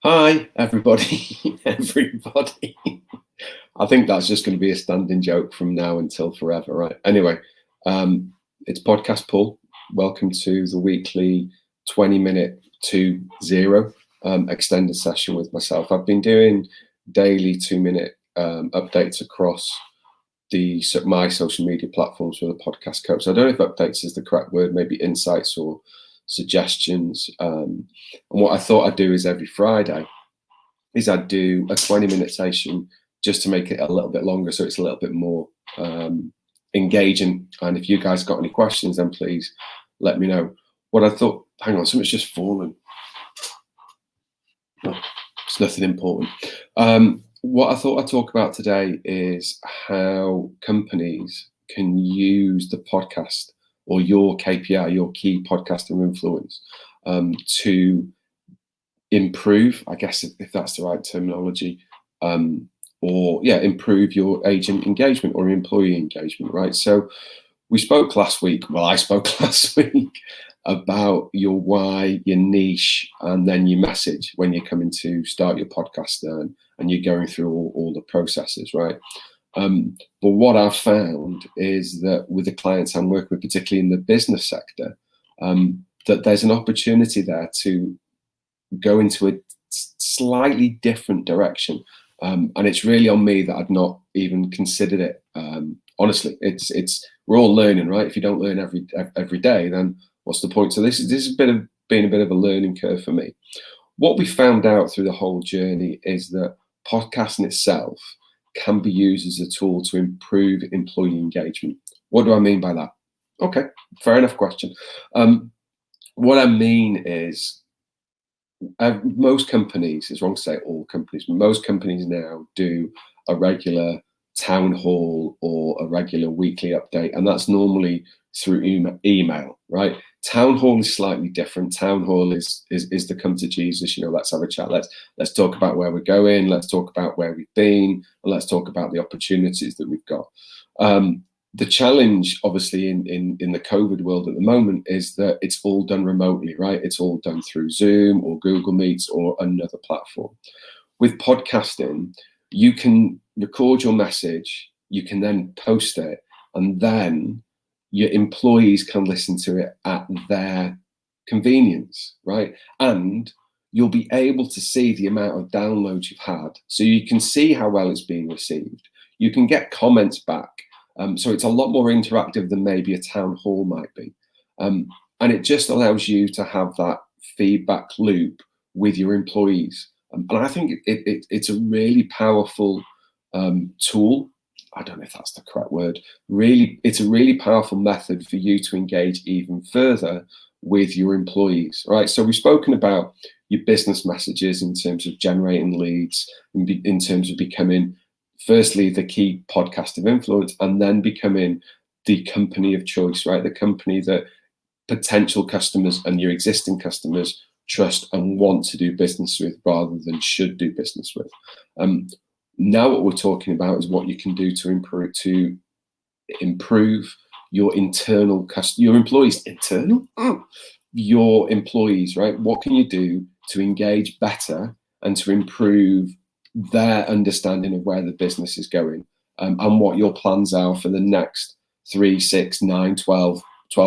Hi, everybody, everybody. I think that's just going to be a standing joke from now until forever, right? Anyway, it's Podcast Paul. Welcome to the weekly 20-minute to zero extended session with myself. I've been doing daily 2-minute updates across my social media platforms for the podcast coach. So I don't know if updates is the correct word, maybe insights or suggestions. And what I thought I'd do is every Friday is I'd do a 20-minute session just to make it a little bit longer, so it's a little bit more engaging. And if you guys got any questions, then please let me know. What I thought, hang on, something's just fallen. Oh, it's nothing important. What I thought I'd talk about today is how companies can use the podcast or your KPI, your key podcast of influence, to improve, I guess, if that's the right terminology, improve your agent engagement or employee engagement, right? So we spoke last week, I spoke last week about your why, your niche, and then your message when you're coming to start your podcast and you're going through all the processes, right? But what I've found is that with the clients I'm working with, particularly in the business sector, that there's an opportunity there to go into a slightly different direction. And it's really on me that I'd not even considered it. Honestly, we're all learning, right? If you don't learn every day, then what's the point? So this has been a bit of a learning curve for me. What we found out through the whole journey is that podcasting itself can be used as a tool to improve employee engagement. What do I mean by that? Okay, fair enough question. What I mean is, most companies, it's wrong to say all companies, but most companies now do a regular town hall or a regular weekly update, and that's normally through email, right? Town hall is slightly different. Town hall is the come to Jesus, let's have a chat, let's talk about where we're going, let's talk about where we've been, and let's talk about the opportunities that we've got. The challenge, obviously, in the COVID world at the moment is that it's all done remotely, right? It's all done through Zoom or Google Meets or another platform. With podcasting, you can record your message, you can then post it, and then your employees can listen to it at their convenience, right? And you'll be able to see the amount of downloads you've had. So you can see how well it's being received. You can get comments back. So it's a lot more interactive than maybe a town hall might be. And it just allows you to have that feedback loop with your employees. And I think it's a really powerful tool. I don't know if that's the correct word. Really, it's a really powerful method for you to engage even further with your employees, right? So we've spoken about your business messages in terms of generating leads, in terms of becoming, firstly, the key podcast of influence, and then becoming the company of choice, right? The company that potential customers and your existing customers trust and want to do business with rather than should do business with. Now what we're talking about is what you can do to improve your internal your employees, your employees, right? What can you do to engage better and to improve their understanding of where the business is going, and what your plans are for the next 3, 6, 9, 12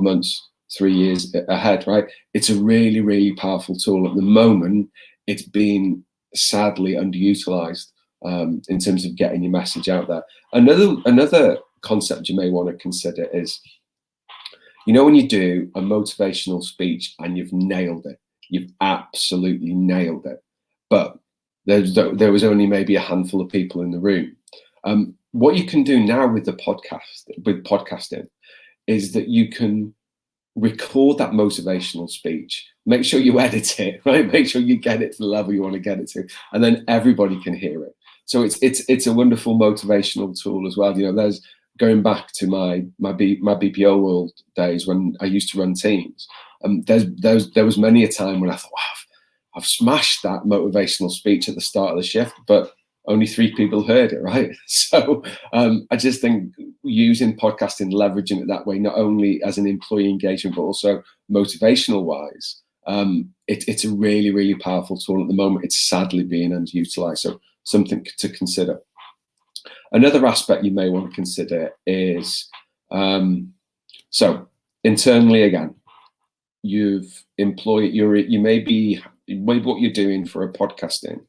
months, 3 years ahead, right? It's a really, really powerful tool. At the moment, it's been sadly underutilized in terms of getting your message out there. Another concept you may want to consider is, when you do a motivational speech and you've nailed it, you've absolutely nailed it, but there was only maybe a handful of people in the room. What you can do now with podcasting is that you can record that motivational speech, make sure you edit it, right? Make sure you get it to the level you want to get it to, and then everybody can hear it. So it's a wonderful motivational tool as well. There's, going back to my BPO world days when I used to run teams, there was many a time when I thought, wow, I've smashed that motivational speech at the start of the shift, but only 3 people heard it, right? So I just think using podcasting, leveraging it that way, not only as an employee engagement, but also motivational wise, It's a really, really powerful tool. At the moment, it's sadly being underutilized. So something to consider. Another aspect you may want to consider is, so internally again, you've employed, maybe what you're doing for a podcasting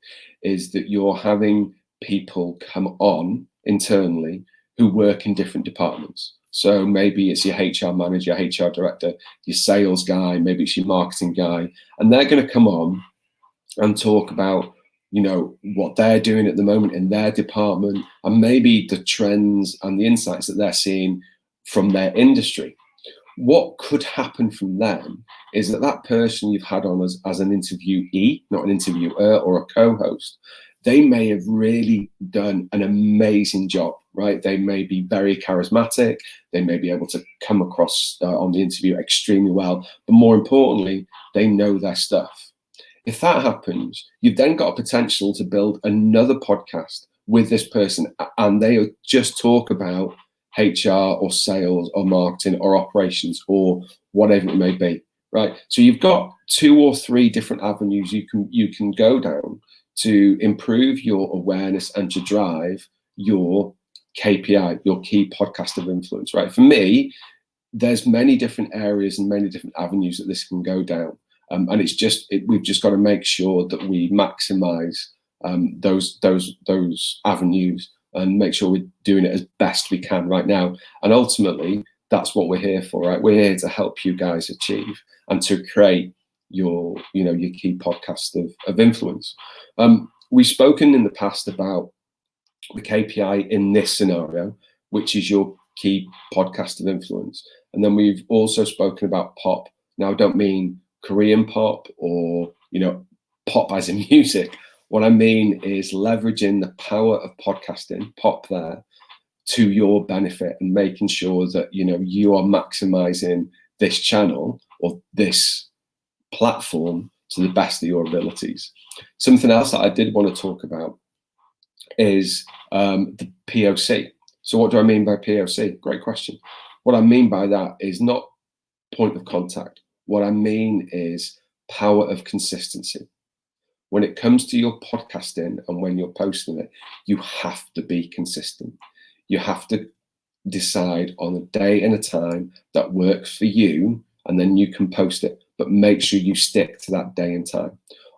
is that you're having people come on internally who work in different departments. So maybe it's your HR manager, HR director, your sales guy, maybe it's your marketing guy, and they're going to come on and talk about, you know, what they're doing at the moment in their department, and maybe the trends and the insights that they're seeing from their industry. What could happen from them is that person you've had on as an interviewee, not an interviewer or a co-host, they may have really done an amazing job, right? They may be very charismatic. They may be able to come across on the interview extremely well, but more importantly, they know their stuff. If that happens, you've then got a potential to build another podcast with this person, and they just talk about HR or sales or marketing or operations or whatever it may be, right? So you've got 2 or 3 different avenues you can go down to improve your awareness and to drive your KPI, your key podcast of influence, right? For me, there's many different areas and many different avenues that this can go down. And we've just got to make sure that we maximize those avenues and make sure we're doing it as best we can right now. And ultimately, that's what we're here for, right? We're here to help you guys achieve and to create your key podcast of influence. We've spoken in the past about the KPI in this scenario, which is your key podcast of influence. And then we've also spoken about pop. Now, I don't mean Korean pop or, pop as in music. What I mean is leveraging the power of podcasting, pop there, to your benefit and making sure that, you are maximizing this channel or this platform to the best of your abilities. Something else that I did want to talk about is the POC. So what do I mean by POC? Great question. What I mean by that is not point of contact. What I mean is power of consistency. When it comes to your podcasting and when you're posting it, you have to be consistent. You have to decide on a day and a time that works for you, and then you can post it, but make sure you stick to that day and time.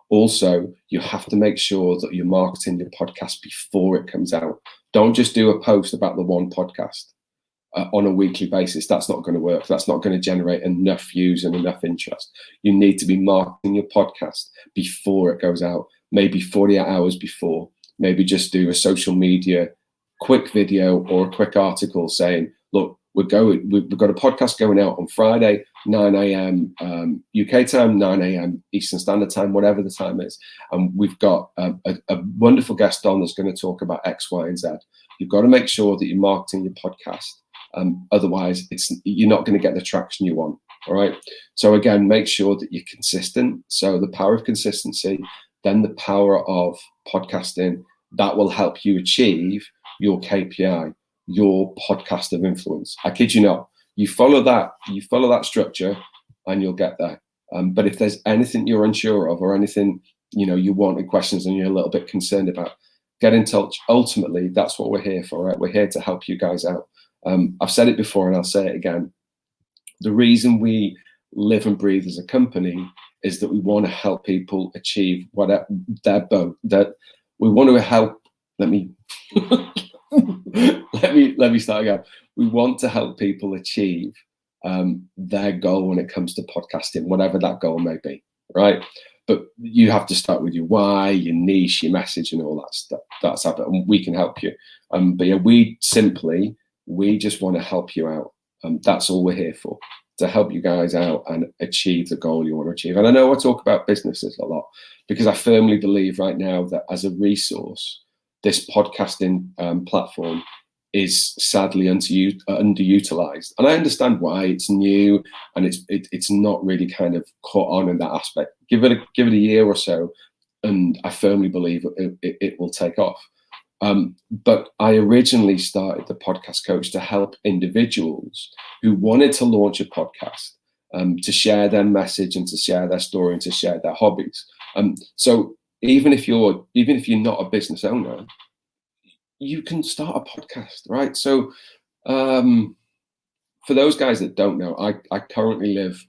Also, you have to make sure that you're marketing your podcast before it comes out. Don't just do a post about the one podcast on a weekly basis. That's not going to work. That's not going to generate enough views and enough interest. You need to be marketing your podcast before it goes out, maybe 48 hours before. Maybe just do a social media quick video or a quick article saying, look, we've got a podcast going out on Friday, 9 a.m. UK time, 9 a.m. Eastern Standard Time, whatever the time is. And we've got a wonderful guest on that's going to talk about X, Y, and Z. You've got to make sure that you're marketing your podcast. Otherwise, you're not going to get the traction you want. All right. So again, make sure that you're consistent. So the power of consistency, then the power of podcasting, that will help you achieve your KPI, your podcast of influence. I kid you not. You follow that structure and you'll get there. But if there's anything you're unsure of or anything, you want in questions and you're a little bit concerned about, get in touch. Ultimately, that's what we're here for, right? We're here to help you guys out. I've said it before and I'll say it again. The reason we live and breathe as a company is that we want to help people achieve whatever that we want to help. Let me start again. We want to help people achieve their goal when it comes to podcasting, whatever that goal may be, right? But you have to start with your why, your niche, your message, and all that stuff. That's how, and we can help you. But yeah, we just want to help you out. That's all we're here for, to help you guys out and achieve the goal you want to achieve. And I know I talk about businesses a lot because I firmly believe right now that as a resource, this podcasting platform is sadly underutilized. And I understand why. It's new and it's not really kind of caught on in that aspect. Give it a year or so, and I firmly believe it will take off. But I originally started the Podcast Coach to help individuals who wanted to launch a podcast to share their message and to share their story and to share their hobbies. So even if you're not a business owner, you can start a podcast, right? So for those guys that don't know, I currently live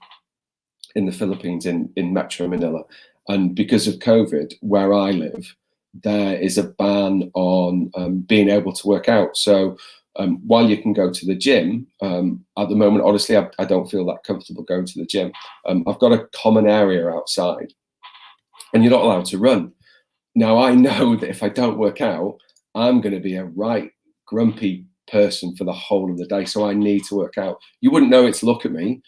in the Philippines in Metro Manila, and because of COVID, where I live, there is a ban on being able to work out. So while you can go to the gym, at the moment, honestly, I don't feel that comfortable going to the gym. I've got a common area outside, and you're not allowed to run. Now, I know that if I don't work out, I'm going to be a right grumpy person for the whole of the day. So I need to work out. You wouldn't know it to look at me,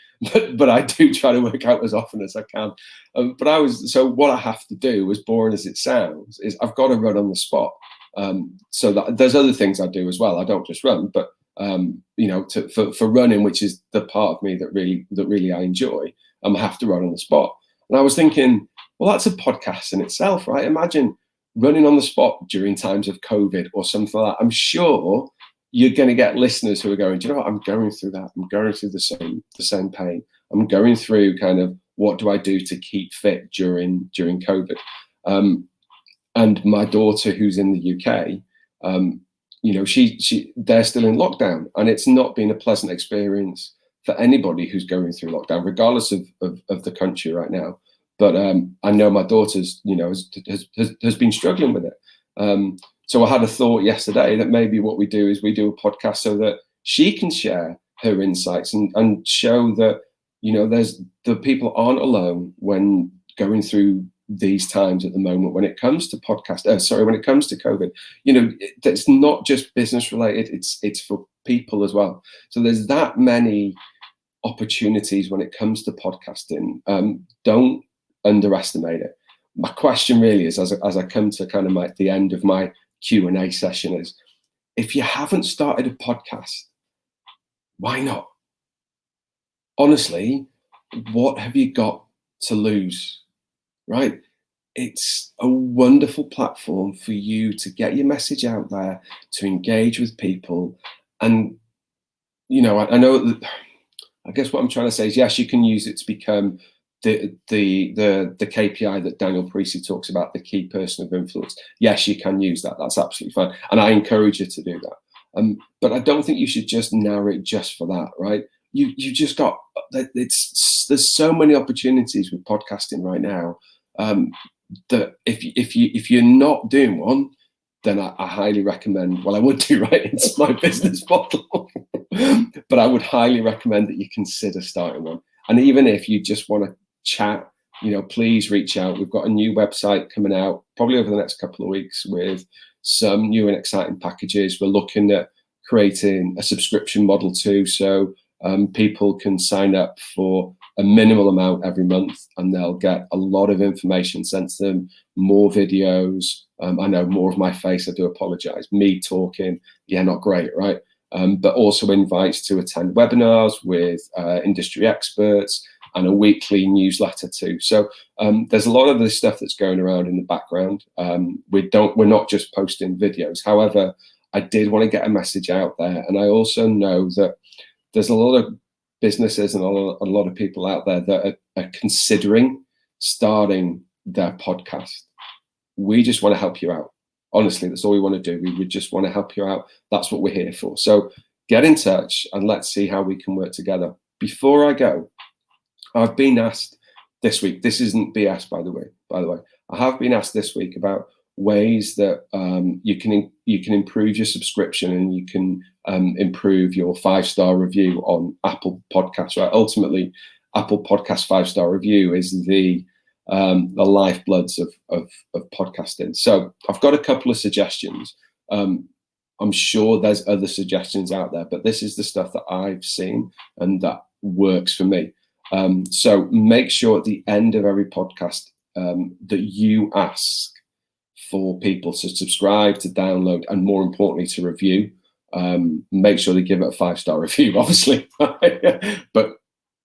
but I do try to work out as often as I can. So what I have to do, as boring as it sounds, is I've got to run on the spot. So that there's other things I do as well. I don't just run, but for running, which is the part of me that really I enjoy, I have to run on the spot. And I was thinking, well, that's a podcast in itself, right? Imagine running on the spot during times of COVID or something like that. I'm sure you're going to get listeners who are going, do you know what? I'm going through that. I'm going through the same pain. I'm going through kind of what do I do to keep fit during COVID. And my daughter, who's in the UK, they're still in lockdown, and it's not been a pleasant experience for anybody who's going through lockdown, regardless of the country right now. But I know my daughter's, has been struggling with it. So I had a thought yesterday that maybe what we do is we do a podcast so that she can share her insights and show that, there's the people aren't alone when going through these times at the moment when it comes to when it comes to COVID. It's not just business related, it's for people as well. So there's that many opportunities when it comes to podcasting. Don't underestimate it. My question really is, as I come to kind of the end of my Q&A session, is if you haven't started a podcast, why not? Honestly, what have you got to lose, right? It's a wonderful platform for you to get your message out there, to engage with people. And, I know that, I guess what I'm trying to say is, yes, you can use it to become the KPI that Daniel Parisi talks about, the key person of influence. Yes, you can use that. That's absolutely fine. And I encourage you to do that. But I don't think you should just narrow it just for that, right? You just got, there's so many opportunities with podcasting right now, that if you're not doing one, then I highly recommend, well, I would do, right? It's my business model, but I would highly recommend that you consider starting one. And even if you just want to chat, please reach out. We've got a new website coming out probably over the next couple of weeks with some new and exciting packages. We're looking at creating a subscription model too. So people can sign up for a minimal amount every month, and they'll get a lot of information sent to them, more videos. I know more of my face, I do apologize. Me talking, not great, right? But also invites to attend webinars with industry experts and a weekly newsletter too. So there's a lot of this stuff that's going around in the background. We're not just posting videos. However, I did want to get a message out there, and I also know that there's a lot of businesses and a lot of people out there that are considering starting their podcast. We just want to help you out. Honestly, that's all we want to do. We would just want to help you out. That's what we're here for. So get in touch and let's see how we can work together. Before I go, I've been asked this week, this isn't BS, by the way, I have been asked this week about ways that you can improve your subscription and you can improve your 5-star review on Apple Podcasts, right? Ultimately, Apple Podcast 5-star review is the lifebloods of podcasting. So I've got a couple of suggestions. I'm sure there's other suggestions out there, but this is the stuff that I've seen and that works for me. So make sure at the end of every podcast that you ask for people to subscribe, to download, and more importantly, to review. Make sure they give it a 5-star review, obviously, but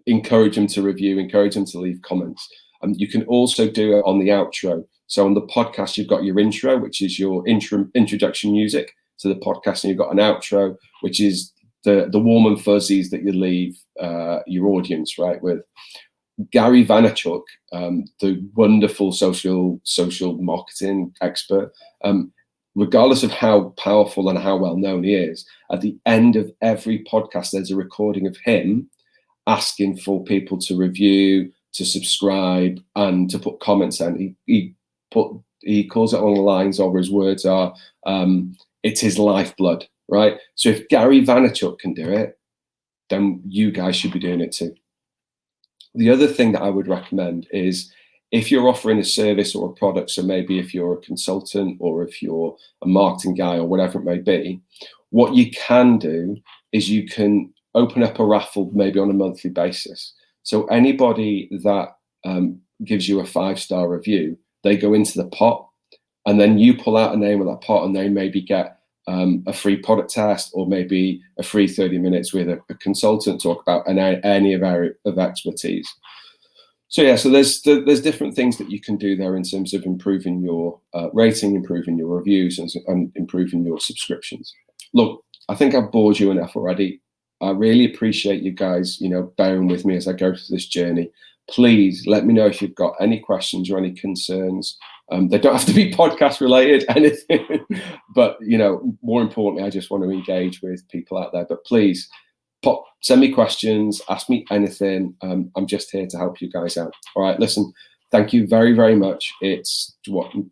encourage them to review, encourage them to leave comments. You can also do it on the outro. So on the podcast, you've got your intro, which is your introduction music to the podcast, and you've got an outro, which is the warm and fuzzies that you leave your audience, right, with. Gary Vaynerchuk, the wonderful social marketing expert, regardless of how powerful and how well known he is, at the end of every podcast, there's a recording of him asking for people to review, to subscribe, and to put comments in. He calls it on the lines, or his words are, it's his lifeblood, right? So if Gary Vaynerchuk can do it, then you guys should be doing it too. The other thing that I would recommend is, if you're offering a service or a product, so maybe if you're a consultant or if you're a marketing guy or whatever it may be, what you can do is you can open up a raffle maybe on a monthly basis. So anybody that gives you a 5-star review, they go into the pot, and then you pull out a name of that pot, and they maybe get a free product test, or maybe a free 30 minutes with a consultant, talk about any of area of expertise. So yeah, so there's different things that you can do there in terms of improving your rating, improving your reviews, and improving your subscriptions. Look, I think I've bored you enough already. I really appreciate you guys, bearing with me as I go through this journey. Please let me know if you've got any questions or any concerns. They don't have to be podcast related, anything, but more importantly, I just want to engage with people out there. But please send me questions, ask me anything. I'm just here to help you guys out. All right, listen, thank you very, very much. It's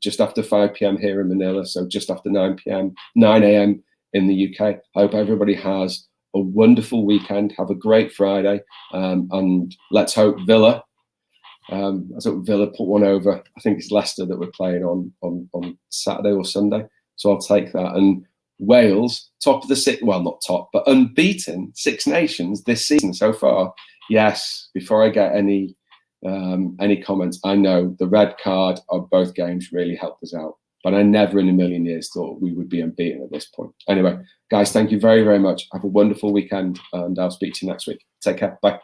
just after 5 p.m. here in Manila, so just after 9 a.m. in the UK. I hope everybody has a wonderful weekend. Have a great Friday, and let's hope Villa. Villa put one over. I think it's Leicester that we're playing on Saturday or Sunday. So I'll take that. And Wales, top of the six, well, not top, but unbeaten Six Nations this season so far. Yes, before I get any comments, I know the red card of both games really helped us out. But I never in a million years thought we would be unbeaten at this point. Anyway, guys, thank you very, very much. Have a wonderful weekend, and I'll speak to you next week. Take care. Bye.